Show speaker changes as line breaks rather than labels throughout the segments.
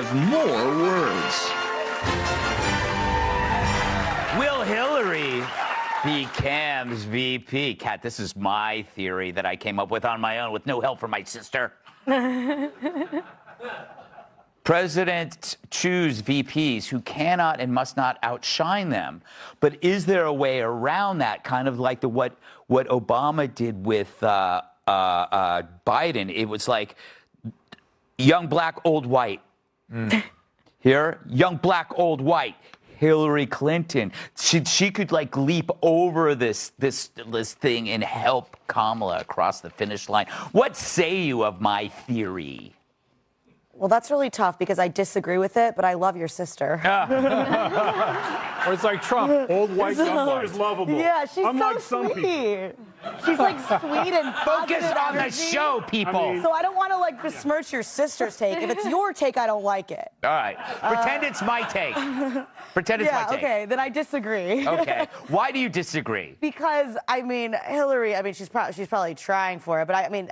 5 more words.
Will Hillary be Cam's VP? Kat, this is my theory that I came up with on my own with no help from my sister. Presidents choose VPs who cannot and must not outshine them. But is there a way around that, kind of like what Obama did with Biden? It was like young black, old white. Here, young black, old white. Hillary Clinton. She could like leap over this thing and help Kamala across the finish line. What say you of my theory?
Well, that's really tough because I disagree with it, but I love your sister.
Or it's like Trump, old white, young white.
is lovable.
Yeah, she's
Unlike
so
some
sweet.
people.
She's like sweet and
Focus
positive
on the
energy.
show, people.
So I don't want to like besmirch your sister's take. If it's your take, I don't like it.
All right. Pretend it's my take. Pretend it's my take.
Okay, then I disagree.
Okay. Why do you disagree?
Because I mean, Hillary. I mean, she's probably trying for it, but I mean,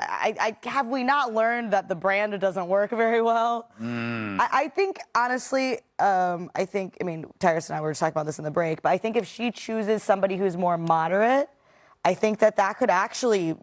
have we not learned that the brand doesn't work very well? I think honestly, I mean, Tyrus and I were just talking about this in the break, but I think if she chooses somebody who's more moderate, I think that could actually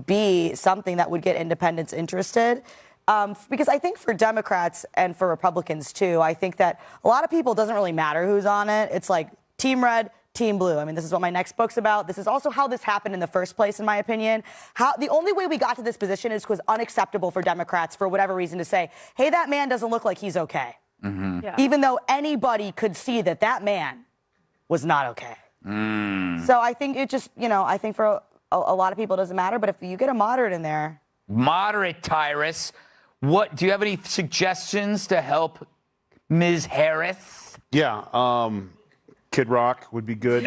be something that would get independents interested. Because I think for Democrats and for Republicans too, I think that a lot of people, it doesn't really matter who's on it. It's like team red, team blue. I mean, this is what my next book's about. This is also how this happened in the first place, in my opinion. The only way we got to this position is because unacceptable for Democrats for whatever reason to say, hey, that man doesn't look like he's okay. Yeah. Even though anybody could see that man was not okay. So I think it just, I think for a lot of people it doesn't matter, but if you get a moderate in there.
Moderate, Tyrus. Do you have any suggestions to help Ms. Harris?
Yeah, Kid Rock would be good.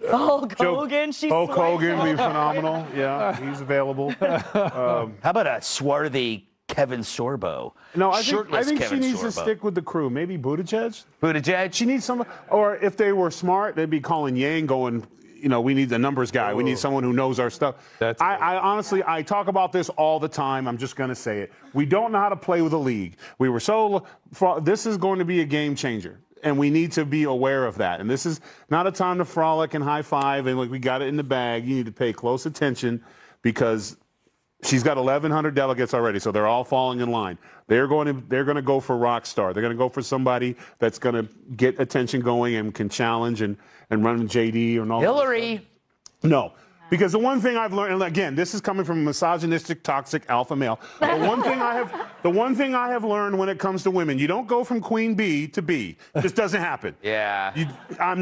Hulk Hogan,
Hulk Hogan would be phenomenal. Yeah, he's available.
How about a swarthy Kevin Sorbo?
No, I think
Kevin
she needs
Sorbo.
to stick with the crew. Maybe Buttigieg?
Buttigieg?
She needs some, or if they were smart, they'd be calling Yang going, we need the numbers guy. We need someone who knows our stuff. I honestly, I talk about this all the time. I'm just going to say it. We don't know how to play with a league. This is going to be a game changer. And we need to be aware of that. And this is not a time to frolic and high five and like we got it in the bag. You need to pay close attention because she's got 1,100 delegates already, so they're all falling in line. They're going to go for rock star. They're going to go for somebody that's going to get attention going and can challenge and run JD and all.
Hillary.
No. Because the one thing I've learned, and again, this is coming from a misogynistic, toxic alpha male. The one thing I have learned when it comes to women, you don't go from Queen B to B. It just doesn't happen.
Yeah.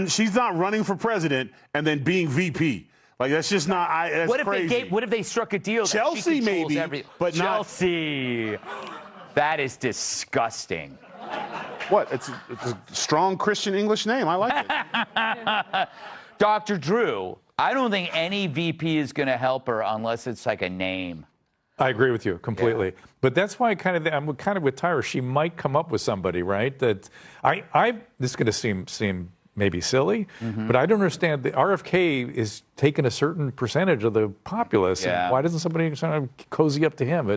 She's not running for president and then being VP. Like that's just not. That's crazy.
What if they struck a deal?
Chelsea maybe, but not
Chelsea. That is disgusting.
What? It's a strong Christian English name. I like it.
Dr. Drew, I don't think any VP is going to help her unless it's like a name.
I agree with you completely. Yeah. But that's why I'm kind of with Tyra. She might come up with somebody, right? That this is going to seem maybe silly, but I don't understand. The RFK is taking a certain percentage of the populace.
Yeah.
And why doesn't somebody kind of cozy up to him?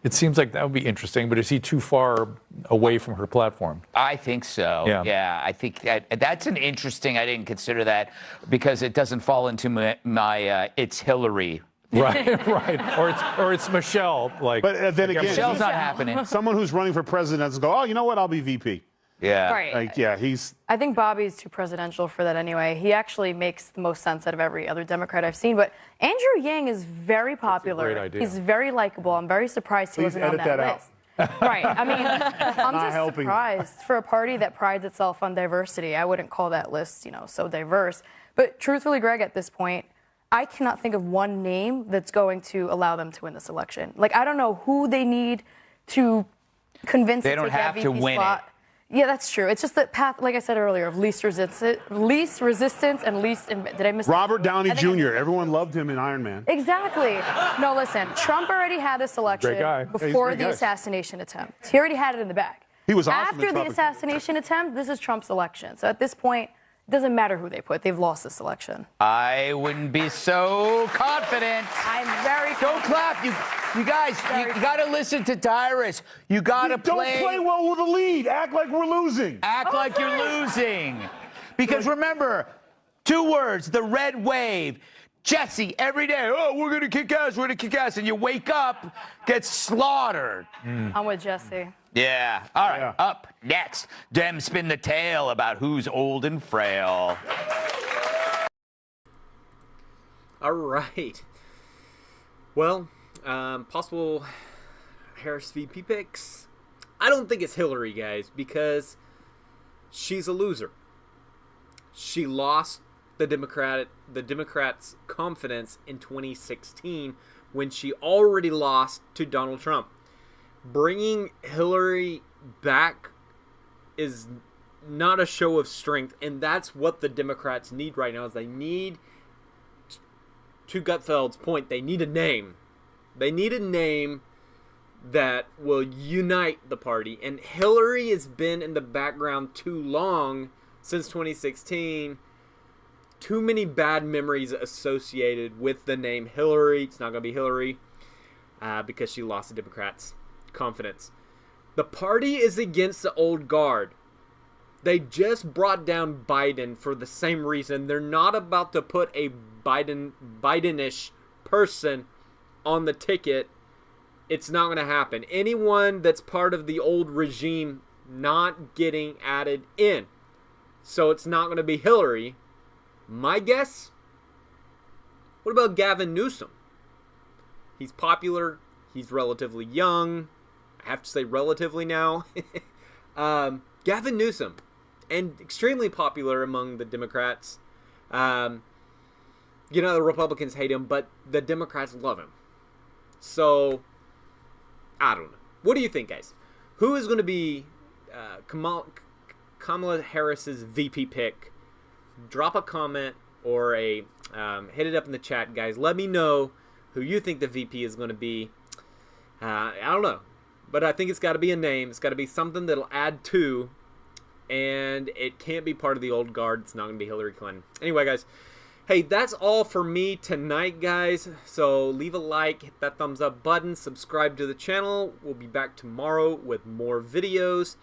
It seems like that would be interesting, but is he too far away from her platform?
I think so. Yeah, I think that's an interesting. I didn't consider that because it doesn't fall into my it's Hillary.
Right, right. Or it's Michelle.
But then again,
Michelle's not happening.
Someone who's running for president does go, oh, you know what? I'll be VP.
Yeah.
Right. I think Bobby's too presidential for that anyway. He actually makes the most sense out of every other Democrat I've seen. But Andrew Yang is very popular.
That's a great idea.
He's very likable. I'm very surprised he wasn't on that list. Right. I mean, I'm just surprised for a party that prides itself on diversity. I wouldn't call that list, so diverse. But truthfully, Greg, at this point, I cannot think of one name that's going to allow them to win this election. I don't know who they need to convince
they
to
don't
take
have
that
to
VP
win
spot.
it.
Yeah, that's true. It's just the path, like I said earlier, of least resistance and least. Did I miss?
Robert Downey Jr. Everyone loved him in Iron Man.
Exactly. No, listen. Trump already had this election before the assassination attempt. He already had it in the bag.
He was awesome
after the assassination attempt. This is Trump's election. So at this point, doesn't matter who they put. They've lost this election.
I wouldn't be so confident.
I'm very
Don't clap. You guys, you got to listen to Tyrus. You got to play.
Don't play well with a lead. Act like we're losing.
Act like you're losing. Because remember, 2 words, the red wave. Jesse, every day, oh, we're going to kick ass, we're going to kick ass. And you wake up, get slaughtered.
I'm with Jesse.
Yeah. All right.
Yeah.
Up next, Dem spin the tale about who's old and frail.
All right. Well, possible Harris VP picks. I don't think it's Hillary, guys, because she's a loser. She lost the Democrats' confidence in 2016 when she already lost to Donald Trump. Bringing Hillary back is not a show of strength, and that's what the Democrats need right now. Is they need, to Gutfeld's point, they need a name. They need a name that will unite the party, and Hillary has been in the background too long since 2016. Too many bad memories associated with the name Hillary. It's not going to be Hillary because she lost the Democrats' confidence. The party is against the old guard. They just brought down Biden for the same reason. They're not about to put a Biden-ish person on the ticket. It's not going to happen. Anyone that's part of the old regime not getting added in. So it's not going to be Hillary. My guess? What about Gavin Newsom? He's popular. He's relatively young. I have to say relatively now. Gavin Newsom. And extremely popular among the Democrats. The Republicans hate him, but the Democrats love him. So, I don't know. What do you think, guys? Who is going to be Kamala Harris's VP pick? Drop a comment or hit it up in the chat, guys. Let me know who you think the VP is going to be. I don't know. But I think it's got to be a name. It's got to be something that'll add to. And it can't be part of the old guard. It's not going to be Hillary Clinton. Anyway, guys. Hey, that's all for me tonight, guys. So leave a like, hit that thumbs up button, subscribe to the channel. We'll be back tomorrow with more videos.